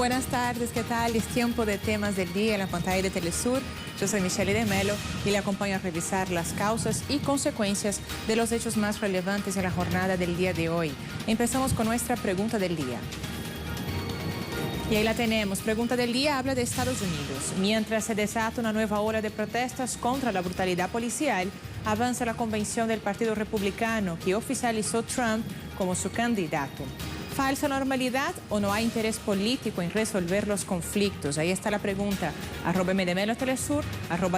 Buenas tardes, ¿qué tal? Es tiempo de temas del día en la pantalla de Telesur. Yo soy Michelle de Melo y le acompaño a revisar las causas y consecuencias de los hechos más relevantes en la jornada del día de hoy. Empezamos con nuestra pregunta del día. Y ahí la tenemos. Pregunta del día habla de Estados Unidos. Mientras se desata una nueva ola de protestas contra la brutalidad policial, avanza la convención del Partido Republicano que oficializó Trump como su candidato. ¿Falsa normalidad o no hay interés político en resolver los conflictos? Ahí está la pregunta. @MDMelo Telesur,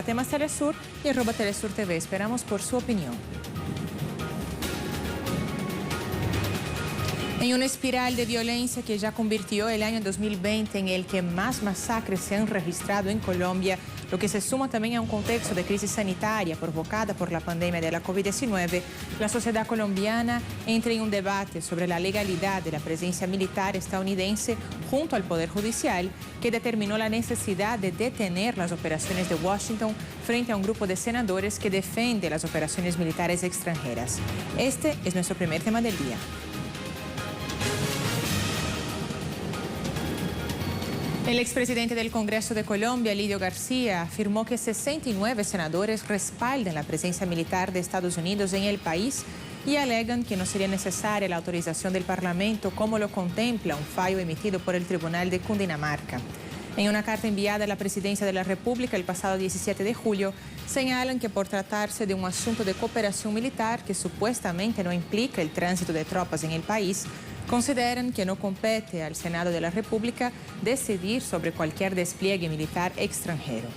@temas Telesur y @Telesur TV. Esperamos por su opinión. En una espiral de violencia que ya convirtió el año 2020 en el que más masacres se han registrado en Colombia, lo que se suma también a un contexto de crisis sanitaria provocada por la pandemia de la COVID-19, la sociedad colombiana entra en un debate sobre la legalidad de la presencia militar estadounidense junto al Poder Judicial, que determinó la necesidad de detener las operaciones de Washington frente a un grupo de senadores que defiende las operaciones militares extranjeras. Este es nuestro primer tema del día. El expresidente del Congreso de Colombia, Lidio García, afirmó que 69 senadores respaldan la presencia militar de Estados Unidos en el país y alegan que no sería necesaria la autorización del Parlamento como lo contempla un fallo emitido por el Tribunal de Cundinamarca. En una carta enviada a la Presidencia de la República el pasado 17 de julio, señalan que por tratarse de un asunto de cooperación militar que supuestamente no implica el tránsito de tropas en el país, consideran que no compete al Senado de la República decidir sobre cualquier despliegue militar extranjero.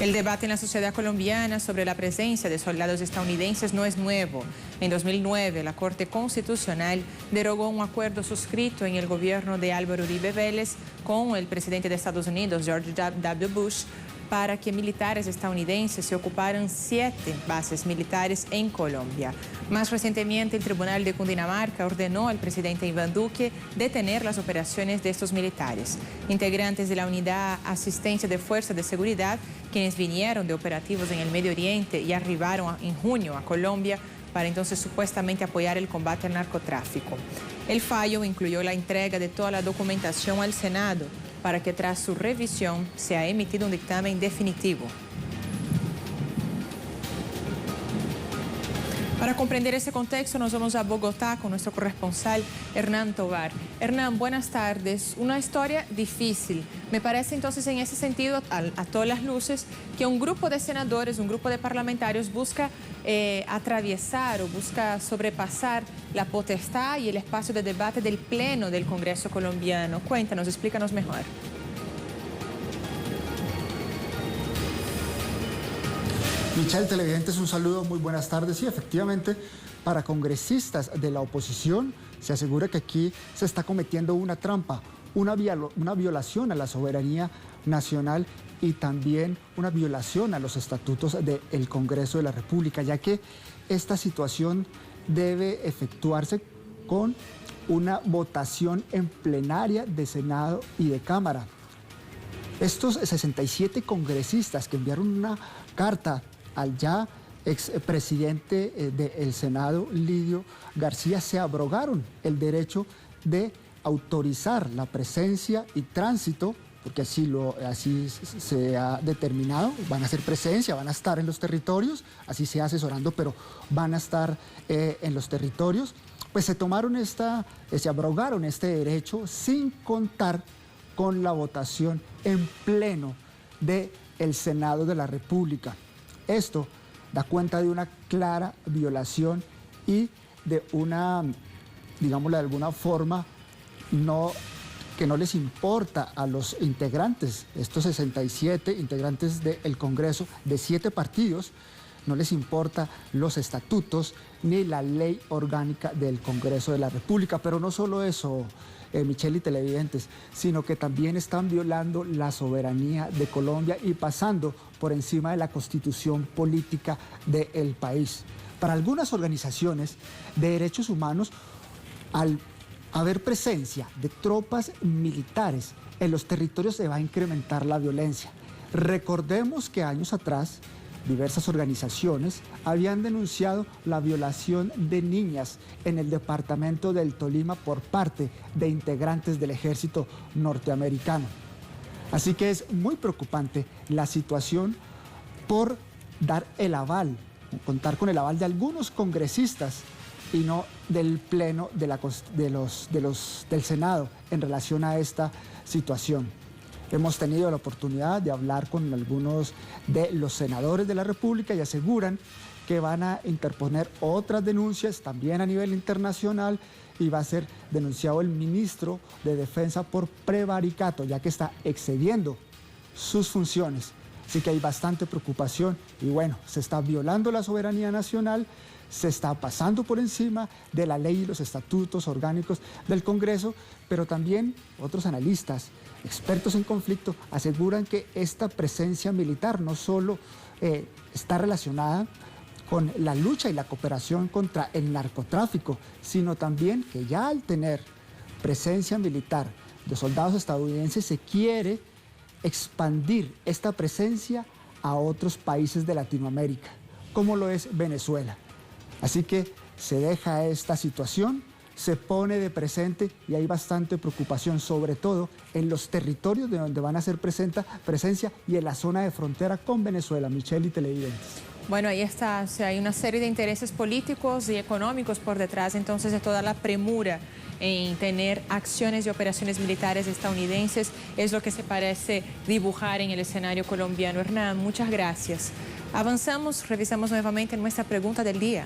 El debate en la sociedad colombiana sobre la presencia de soldados estadounidenses no es nuevo. En 2009, la Corte Constitucional derogó un acuerdo suscrito en el gobierno de Álvaro Uribe Vélez con el presidente de Estados Unidos, George W. Bush, para que militares estadounidenses se ocuparan 7 bases militares en Colombia. Más recientemente, el Tribunal de Cundinamarca ordenó al presidente Iván Duque detener las operaciones de estos militares. Integrantes de la Unidad Asistencia de Fuerza de Seguridad, quienes vinieron de operativos en el Medio Oriente y arribaron en junio a Colombia para entonces supuestamente apoyar el combate al narcotráfico. El fallo incluyó la entrega de toda la documentación al Senado, para que tras su revisión sea emitido un dictamen definitivo. Para comprender ese contexto nos vamos a Bogotá con nuestro corresponsal Hernán Tovar. Hernán, buenas tardes. Una historia difícil. Me parece entonces en ese sentido, a todas las luces, que un grupo de senadores, un grupo de parlamentarios busca atravesar o busca sobrepasar la potestad y el espacio de debate del Pleno del Congreso colombiano. Cuéntanos, explícanos mejor. Michelle, televidentes, un saludo, muy buenas tardes. Sí, efectivamente, para congresistas de la oposición se asegura que aquí se está cometiendo una trampa, una violación a la soberanía nacional y también una violación a los estatutos del Congreso de la República, ya que esta situación debe efectuarse con una votación en plenaria de Senado y de Cámara. Estos 67 congresistas que enviaron una carta al ya expresidente del Senado, Lidio García, se abrogaron el derecho de autorizar la presencia y tránsito, porque así se ha determinado, van a hacer presencia, van a estar en los territorios, así se ha asesorando, pero van a estar en los territorios. Pues se abrogaron este derecho sin contar con la votación en pleno del Senado de la República. Esto da cuenta de una clara violación y de una, digámoslo de alguna forma, que no les importa a los integrantes, estos 67 integrantes del Congreso de 7 partidos, no les importa los estatutos ni la ley orgánica del Congreso de la República. Pero no solo eso, Michelle y televidentes, sino que también están violando la soberanía de Colombia y pasando por encima de la constitución política del país. Para algunas organizaciones de derechos humanos, al haber presencia de tropas militares en los territorios se va a incrementar la violencia. Recordemos que años atrás diversas organizaciones habían denunciado la violación de niñas en el departamento del Tolima por parte de integrantes del ejército norteamericano. Así que es muy preocupante la situación por dar el aval, contar con el aval de algunos congresistas y no del Pleno del Senado en relación a esta situación. Hemos tenido la oportunidad de hablar con algunos de los senadores de la República y aseguran que van a interponer otras denuncias también a nivel internacional y va a ser denunciado el ministro de Defensa por prevaricato, ya que está excediendo sus funciones. Así que hay bastante preocupación y bueno, se está violando la soberanía nacional, se está pasando por encima de la ley y los estatutos orgánicos del Congreso, pero también otros analistas, expertos en conflicto, aseguran que esta presencia militar no solo está relacionada con la lucha y la cooperación contra el narcotráfico, sino también que ya al tener presencia militar de soldados estadounidenses se quiere expandir esta presencia a otros países de Latinoamérica, como lo es Venezuela. Así que se deja esta situación, se pone de presente y hay bastante preocupación, sobre todo en los territorios de donde van a hacer presencia y en la zona de frontera con Venezuela. Michelle y televidentes. Bueno, ahí está, o sea, hay una serie de intereses políticos y económicos por detrás, entonces, de toda la premura en tener acciones y operaciones militares estadounidenses, es lo que se parece dibujar en el escenario colombiano. Hernán, muchas gracias. Avanzamos, revisamos nuevamente nuestra pregunta del día.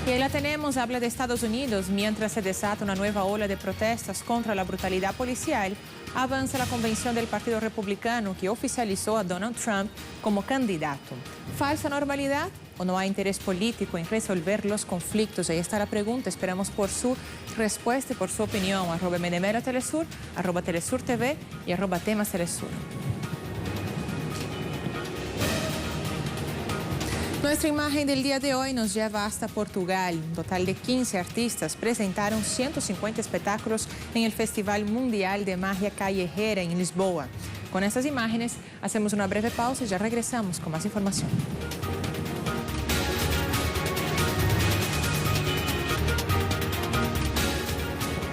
Y ahí la tenemos, habla de Estados Unidos. Mientras se desata una nueva ola de protestas contra la brutalidad policial, avanza la convención del Partido Republicano que oficializó a Donald Trump como candidato. ¿Falsa normalidad o no hay interés político en resolver los conflictos? Ahí está la pregunta. Esperamos por su respuesta y por su opinión. @MDMera-Telesur, @TelesurTV y @TemasTelesur. Nuestra imagen del día de hoy nos lleva hasta Portugal. Un total de 15 artistas presentaron 150 espectáculos en el Festival Mundial de Magia Callejera en Lisboa. Con estas imágenes hacemos una breve pausa y ya regresamos con más información.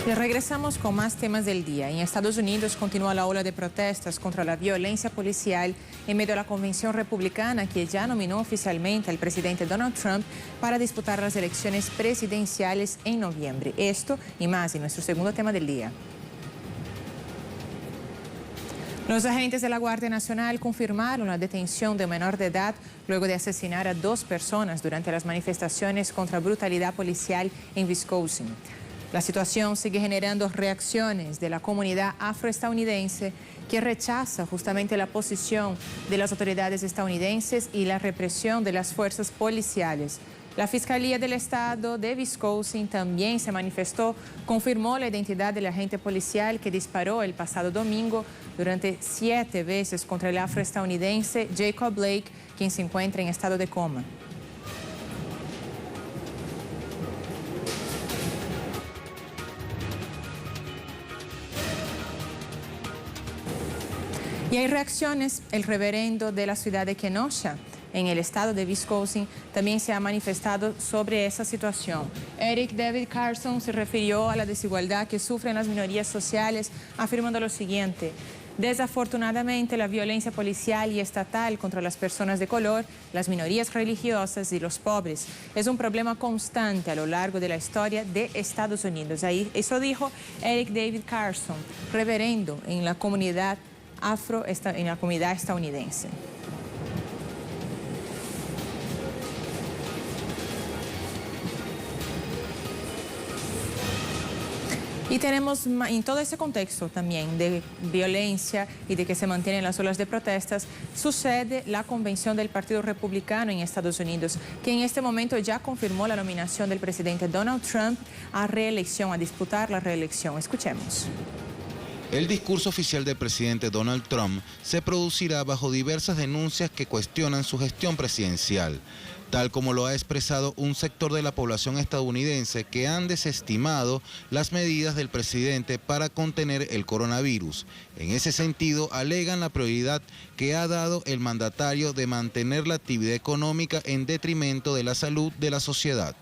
Y regresamos con más temas del día. En Estados Unidos continúa la ola de protestas contra la violencia policial en medio de la convención republicana que ya nominó oficialmente al presidente Donald Trump para disputar las elecciones presidenciales en noviembre. Esto y más en nuestro segundo tema del día. Los agentes de la Guardia Nacional confirmaron la detención de un menor de edad luego de asesinar a 2 personas durante las manifestaciones contra brutalidad policial en Wisconsin. La situación sigue generando reacciones de la comunidad afroestadounidense que rechaza justamente la posición de las autoridades estadounidenses y la represión de las fuerzas policiales. La Fiscalía del Estado de Wisconsin también se manifestó, confirmó la identidad del agente policial que disparó el pasado domingo durante 7 veces contra el afroestadounidense Jacob Blake, quien se encuentra en estado de coma. Y hay reacciones. El reverendo de la ciudad de Kenosha, en el estado de Wisconsin, también se ha manifestado sobre esa situación. Eric David Carson se refirió a la desigualdad que sufren las minorías sociales, afirmando lo siguiente: desafortunadamente, la violencia policial y estatal contra las personas de color, las minorías religiosas y los pobres es un problema constante a lo largo de la historia de Estados Unidos. Eso dijo Eric David Carson, reverendo en la comunidad en la comunidad estadounidense. Y tenemos, en todo ese contexto también de violencia y de que se mantienen las olas de protestas, sucede la convención del Partido Republicano en Estados Unidos, que en este momento ya confirmó la nominación del presidente Donald Trump a reelección, a disputar la reelección. Escuchemos. El discurso oficial del presidente Donald Trump se producirá bajo diversas denuncias que cuestionan su gestión presidencial, tal como lo ha expresado un sector de la población estadounidense que han desestimado las medidas del presidente para contener el coronavirus. En ese sentido, alegan la prioridad que ha dado el mandatario de mantener la actividad económica en detrimento de la salud de la sociedad.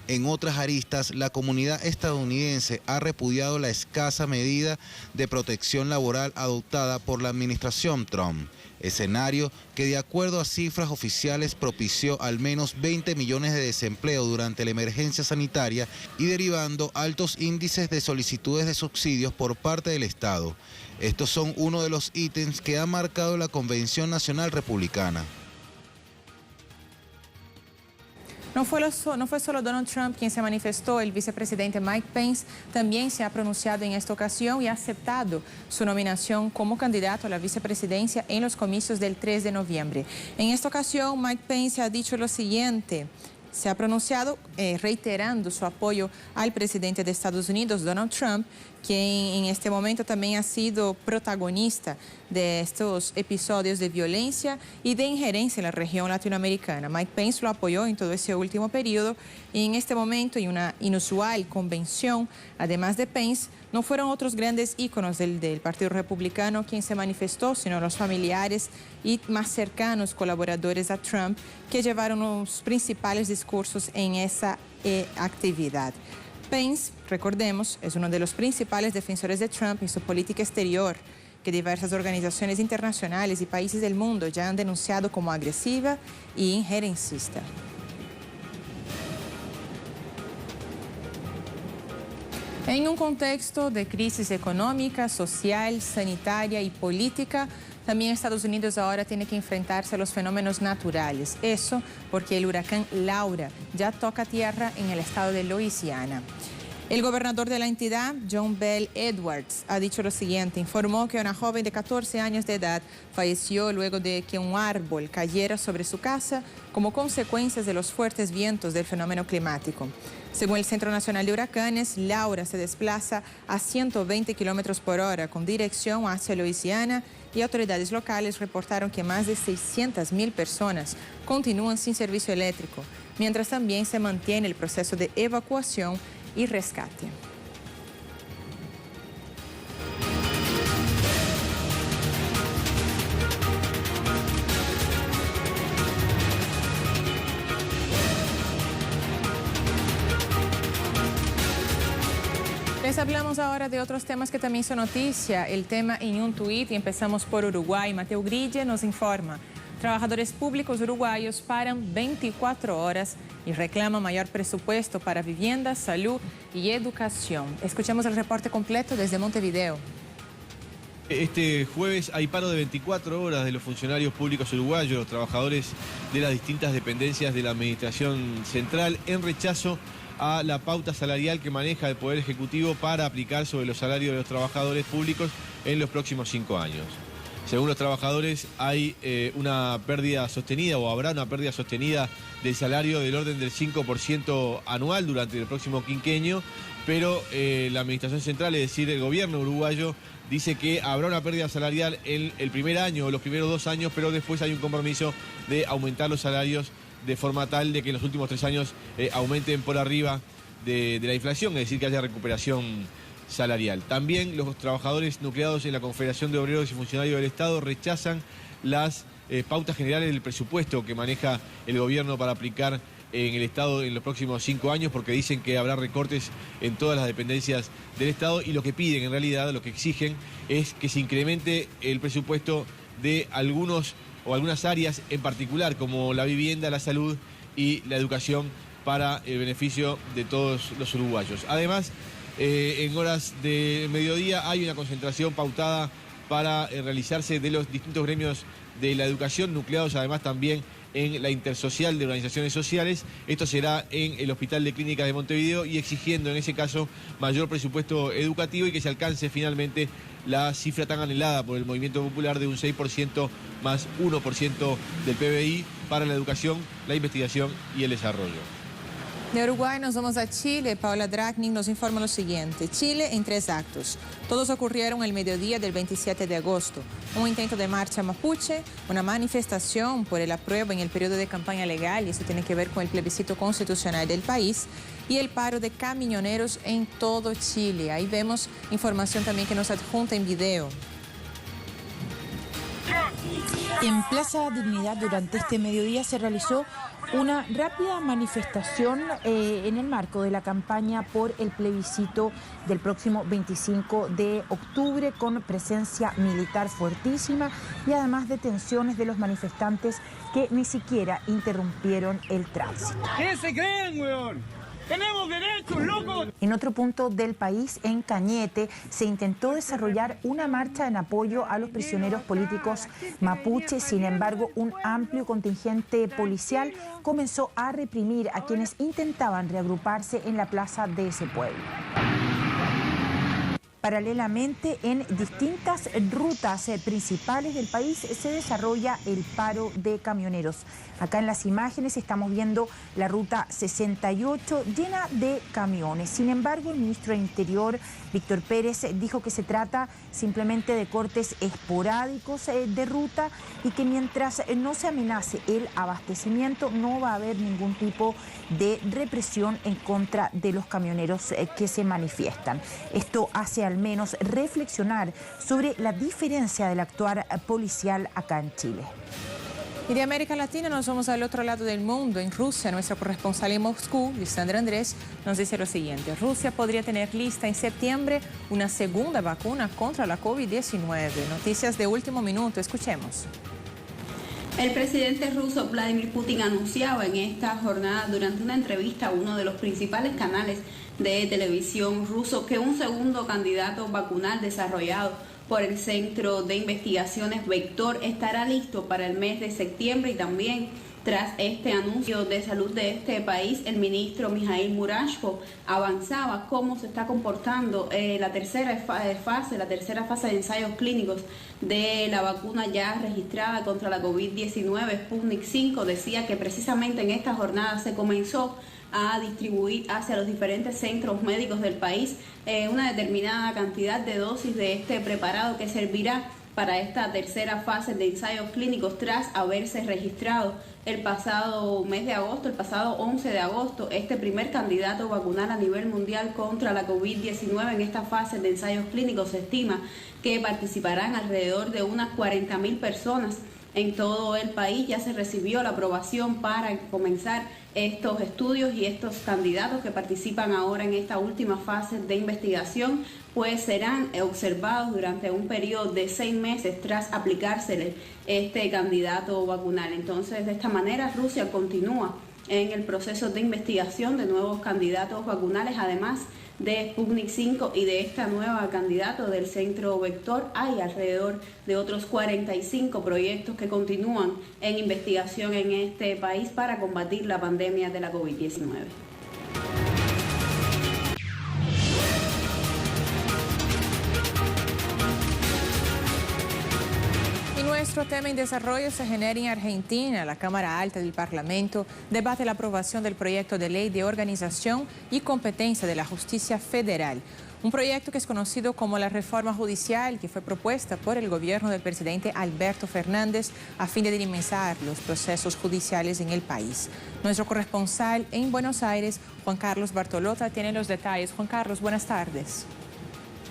En otras aristas, la comunidad estadounidense ha repudiado la escasa medida de protección laboral adoptada por la administración Trump, escenario que de acuerdo a cifras oficiales propició al menos 20 millones de desempleo durante la emergencia sanitaria y derivando altos índices de solicitudes de subsidios por parte del Estado. Estos son uno de los ítems que ha marcado la Convención Nacional Republicana. No fue solo Donald Trump quien se manifestó, el vicepresidente Mike Pence también se ha pronunciado en esta ocasión y ha aceptado su nominación como candidato a la vicepresidencia en los comicios del 3 de noviembre. En esta ocasión, Mike Pence ha dicho lo siguiente. Se ha pronunciado reiterando su apoyo al presidente de Estados Unidos, Donald Trump, quien en este momento también ha sido protagonista de estos episodios de violencia y de injerencia en la región latinoamericana. Mike Pence lo apoyó en todo ese último periodo y en este momento, en una inusual convención, además de Pence, no fueron otros grandes íconos del Partido Republicano quien se manifestó, sino los familiares y más cercanos colaboradores a Trump que llevaron los principales discursos en esa actividad. Pence, recordemos, es uno de los principales defensores de Trump en su política exterior, que diversas organizaciones internacionales y países del mundo ya han denunciado como agresiva y injerencista. En un contexto de crisis económica, social, sanitaria y política, también Estados Unidos ahora tiene que enfrentarse a los fenómenos naturales. Eso porque el huracán Laura ya toca tierra en el estado de Luisiana. El gobernador de la entidad, John Bell Edwards, ha dicho lo siguiente. Informó que una joven de 14 años de edad falleció luego de que un árbol cayera sobre su casa como consecuencia de los fuertes vientos del fenómeno climático. Según el Centro Nacional de Huracanes, Laura se desplaza a 120 kilómetros por hora con dirección hacia Luisiana y autoridades locales reportaron que más de 600.000 personas continúan sin servicio eléctrico, mientras también se mantiene el proceso de evacuación y rescate. Les hablamos ahora de otros temas que también son noticia. El tema en un tuit y empezamos por Uruguay. Mateo Grille nos informa. Trabajadores públicos uruguayos paran 24 horas y reclaman mayor presupuesto para vivienda, salud y educación. Escuchemos el reporte completo desde Montevideo. Este jueves hay paro de 24 horas de los funcionarios públicos uruguayos, los trabajadores de las distintas dependencias de la Administración Central, en rechazo a la pauta salarial que maneja el Poder Ejecutivo para aplicar sobre los salarios de los trabajadores públicos en los próximos 5 años. Según los trabajadores, hay una pérdida sostenida o habrá una pérdida sostenida del salario del orden del 5% anual durante el próximo quinquenio, pero la Administración Central, es decir, el gobierno uruguayo, dice que habrá una pérdida salarial en el primer año o los primeros 2 años, pero después hay un compromiso de aumentar los salarios de forma tal de que en los últimos 3 años aumenten por arriba de la inflación, es decir, que haya recuperación salarial. También los trabajadores nucleados en la Confederación de Obreros y Funcionarios del Estado rechazan las pautas generales del presupuesto que maneja el gobierno para aplicar en el Estado en los próximos 5 años, porque dicen que habrá recortes en todas las dependencias del Estado y lo que piden en realidad, lo que exigen es que se incremente el presupuesto de algunas áreas en particular, como la vivienda, la salud y la educación, para el beneficio de todos los uruguayos. Además, en horas de mediodía hay una concentración pautada para realizarse de los distintos gremios de la educación, nucleados además también en la Intersocial de Organizaciones Sociales. Esto será en el Hospital de Clínicas de Montevideo y exigiendo en ese caso mayor presupuesto educativo y que se alcance finalmente la cifra tan anhelada por el Movimiento Popular de un 6% más 1% del PBI para la educación, la investigación y el desarrollo. De Uruguay nos vamos a Chile. Paola Dragnin nos informa lo siguiente. Chile en 3 actos. Todos ocurrieron el mediodía del 27 de agosto. Un intento de marcha mapuche, una manifestación por el apruebo en el periodo de campaña legal, y eso tiene que ver con el plebiscito constitucional del país, y el paro de camioneros en todo Chile. Ahí vemos información también que nos adjunta en video. En Plaza Dignidad durante este mediodía se realizó una rápida manifestación en el marco de la campaña por el plebiscito del próximo 25 de octubre con presencia militar fuertísima y además detenciones de los manifestantes que ni siquiera interrumpieron el tránsito. ¿Qué se creen, weón? ¡Tenemos derechos, locos! En otro punto del país, en Cañete, se intentó desarrollar una marcha en apoyo a los prisioneros políticos mapuches. Sin embargo, un amplio contingente policial comenzó a reprimir a quienes intentaban reagruparse en la plaza de ese pueblo. Paralelamente, en distintas rutas principales del país se desarrolla el paro de camioneros. Acá en las imágenes estamos viendo la ruta 68 llena de camiones. Sin embargo, el ministro del Interior, Víctor Pérez, dijo que se trata simplemente de cortes esporádicos de ruta y que mientras no se amenace el abastecimiento no va a haber ningún tipo de represión en contra de los camioneros que se manifiestan. Esto hace al menos reflexionar sobre la diferencia del actuar policial acá en Chile. Y de América Latina nos vamos al otro lado del mundo. En Rusia, nuestra corresponsal en Moscú, Lisandra Andrés, nos dice lo siguiente. Rusia podría tener lista en septiembre una segunda vacuna contra la COVID-19. Noticias de último minuto, escuchemos. El presidente ruso Vladimir Putin anunciaba en esta jornada durante una entrevista a uno de los principales canales de televisión ruso que un segundo candidato vacunal desarrollado por el Centro de Investigaciones Vector estará listo para el mes de septiembre. Y también tras este anuncio de salud de este país, el ministro Mikhail Murashko avanzaba cómo se está comportando la tercera fase de ensayos clínicos de la vacuna ya registrada contra la COVID-19 Sputnik 5. Decía que precisamente en esta jornada se comenzó a distribuir hacia los diferentes centros médicos del país una determinada cantidad de dosis de este preparado que servirá para esta tercera fase de ensayos clínicos tras haberse registrado el pasado mes de agosto, el pasado 11 de agosto, este primer candidato vacunal a nivel mundial contra la COVID-19. En esta fase de ensayos clínicos se estima que participarán alrededor de unas 40.000 personas en todo el país. Ya se recibió la aprobación para comenzar estos estudios y estos candidatos que participan ahora en esta última fase de investigación pues serán observados durante un periodo de 6 meses tras aplicársele este candidato vacunal. Entonces, de esta manera Rusia continúa en el proceso de investigación de nuevos candidatos vacunales, además de Sputnik 5 y de esta nueva candidato del Centro Vector. Hay alrededor de otros 45 proyectos que continúan en investigación en este país para combatir la pandemia de la COVID-19. Nuestro tema en desarrollo se genera en Argentina. La Cámara Alta del Parlamento debate la aprobación del proyecto de ley de organización y competencia de la Justicia Federal. Un proyecto que es conocido como la reforma judicial, que fue propuesta por el gobierno del presidente Alberto Fernández a fin de dinamizar los procesos judiciales en el país. Nuestro corresponsal en Buenos Aires, Juan Carlos Bartolota, tiene los detalles. Juan Carlos, buenas tardes.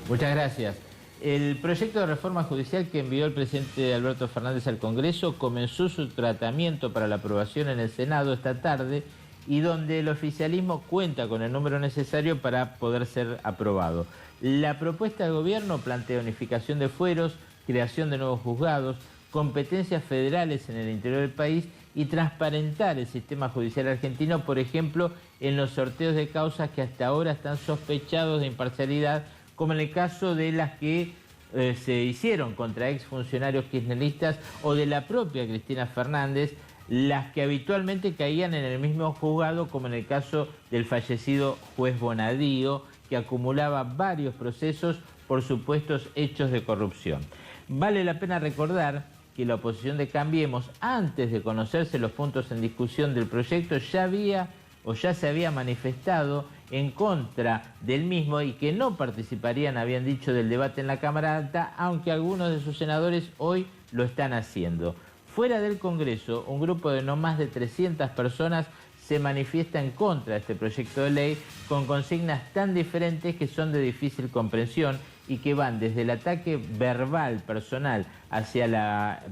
Muchas gracias. El proyecto de reforma judicial que envió el presidente Alberto Fernández al Congreso comenzó su tratamiento para la aprobación en el Senado esta tarde y donde el oficialismo cuenta con el número necesario para poder ser aprobado. La propuesta del gobierno plantea unificación de fueros, creación de nuevos juzgados, competencias federales en el interior del país y transparentar el sistema judicial argentino, por ejemplo, en los sorteos de causas que hasta ahora están sospechados de imparcialidad, como en el caso de las que se hicieron contra exfuncionarios kirchneristas o de la propia Cristina Fernández, las que habitualmente caían en el mismo juzgado, como en el caso del fallecido juez Bonadío, que acumulaba varios procesos por supuestos hechos de corrupción. Vale la pena recordar que la oposición de Cambiemos, antes de conocerse los puntos en discusión del proyecto, ya había o ya se había manifestado en contra del mismo y que no participarían, habían dicho, del debate en la Cámara Alta, aunque algunos de sus senadores hoy lo están haciendo. Fuera del Congreso, un grupo de no más de 300 personas se manifiesta en contra de este proyecto de ley con consignas tan diferentes que son de difícil comprensión y que van desde el ataque verbal personal hacia la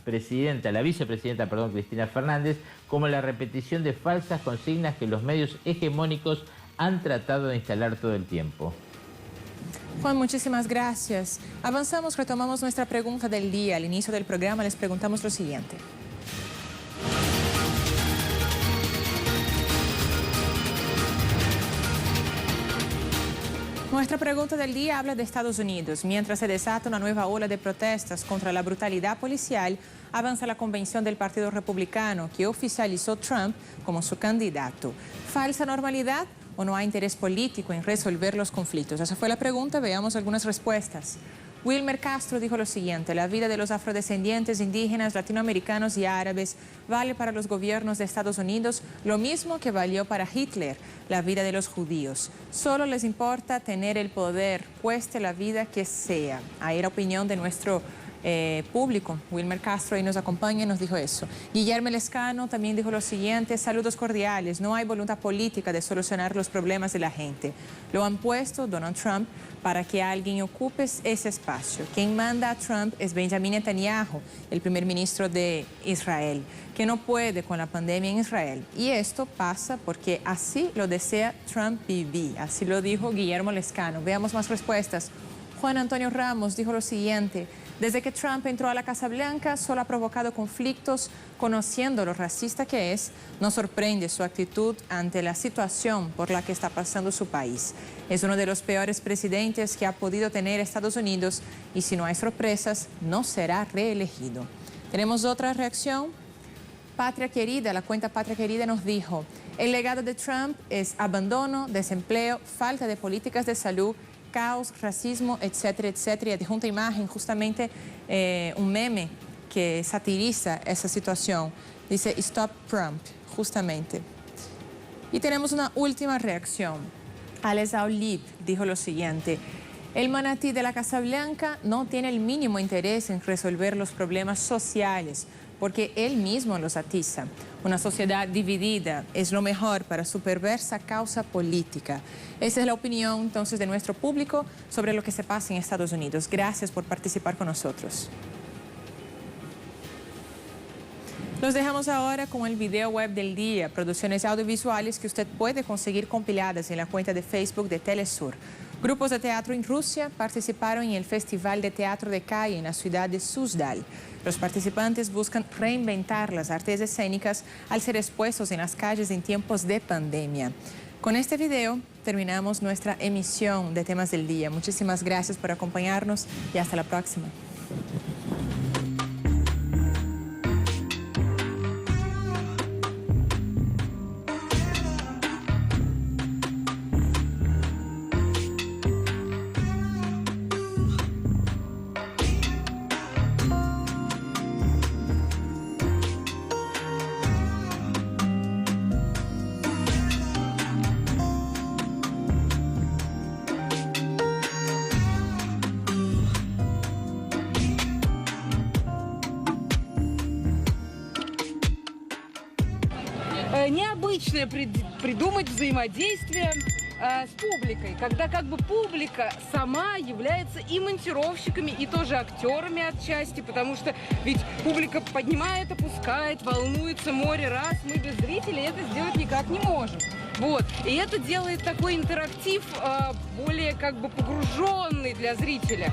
vicepresidenta, Cristina Fernández, como la repetición de falsas consignas que los medios hegemónicos han tratado de instalar todo el tiempo. Juan, muchísimas gracias. Avanzamos, retomamos nuestra pregunta del día. Al inicio del programa les preguntamos lo siguiente. Nuestra pregunta del día habla de Estados Unidos. Mientras se desata una nueva ola de protestas contra la brutalidad policial, avanza la convención del Partido Republicano que oficializó Trump como su candidato. ¿Falsa normalidad o no hay interés político en resolver los conflictos? Esa fue la pregunta, veamos algunas respuestas. Wilmer Castro dijo lo siguiente: la vida de los afrodescendientes, indígenas, latinoamericanos y árabes vale para los gobiernos de Estados Unidos lo mismo que valió para Hitler la vida de los judíos. Solo les importa tener el poder, cueste la vida que sea. Ahí la opinión de nuestro público. Wilmer Castro ahí nos acompaña y nos dijo eso. Guillermo Lescano también dijo lo siguiente: saludos cordiales, no hay voluntad política de solucionar los problemas de la gente. Lo han puesto Donald Trump para que alguien ocupe ese espacio. Quien manda a Trump es Benjamin Netanyahu, el primer ministro de Israel, que no puede con la pandemia en Israel. Y esto pasa porque así lo desea Trump vivir. Así lo dijo Guillermo Lescano. Veamos más respuestas. Juan Antonio Ramos dijo lo siguiente: desde que Trump entró a la Casa Blanca, solo ha provocado conflictos. Conociendo lo racista que es, nos sorprende su actitud ante la situación por la que está pasando su país. Es uno de los peores presidentes que ha podido tener Estados Unidos y si no hay sorpresas, no será reelegido. Tenemos otra reacción. Patria Querida, la cuenta Patria Querida nos dijo: el legado de Trump es abandono, desempleo, falta de políticas de salud, caos, racismo, etcétera, etcétera. Y adjunta imagen, justamente un meme que satiriza esa situación. Dice Stop Trump, justamente. Y tenemos una última reacción. Alex Aulip dijo lo siguiente: el manatí de la Casa Blanca no tiene el mínimo interés en resolver los problemas sociales, porque él mismo los atiza. Una sociedad dividida es lo mejor para su perversa causa política. Esa es la opinión entonces de nuestro público sobre lo que se pasa en Estados Unidos. Gracias por participar con nosotros. Los dejamos ahora con el video web del día, producciones audiovisuales que usted puede conseguir compiladas en la cuenta de Facebook de Telesur. Grupos de teatro en Rusia participaron en el Festival de Teatro de Calle en la ciudad de Suzdal. Los participantes buscan reinventar las artes escénicas al ser expuestos en las calles en tiempos de pandemia. Con este video terminamos nuestra emisión de Temas del Día. Muchísimas gracias por acompañarnos y hasta la próxima. Необычное придумать взаимодействие с публикой, когда как бы публика сама является и монтировщиками, и тоже актерами отчасти, потому что ведь публика поднимает, опускает, волнуется, море раз, мы без зрителей это сделать никак не можем. Вот. И это делает такой интерактив более как бы погруженный для зрителя.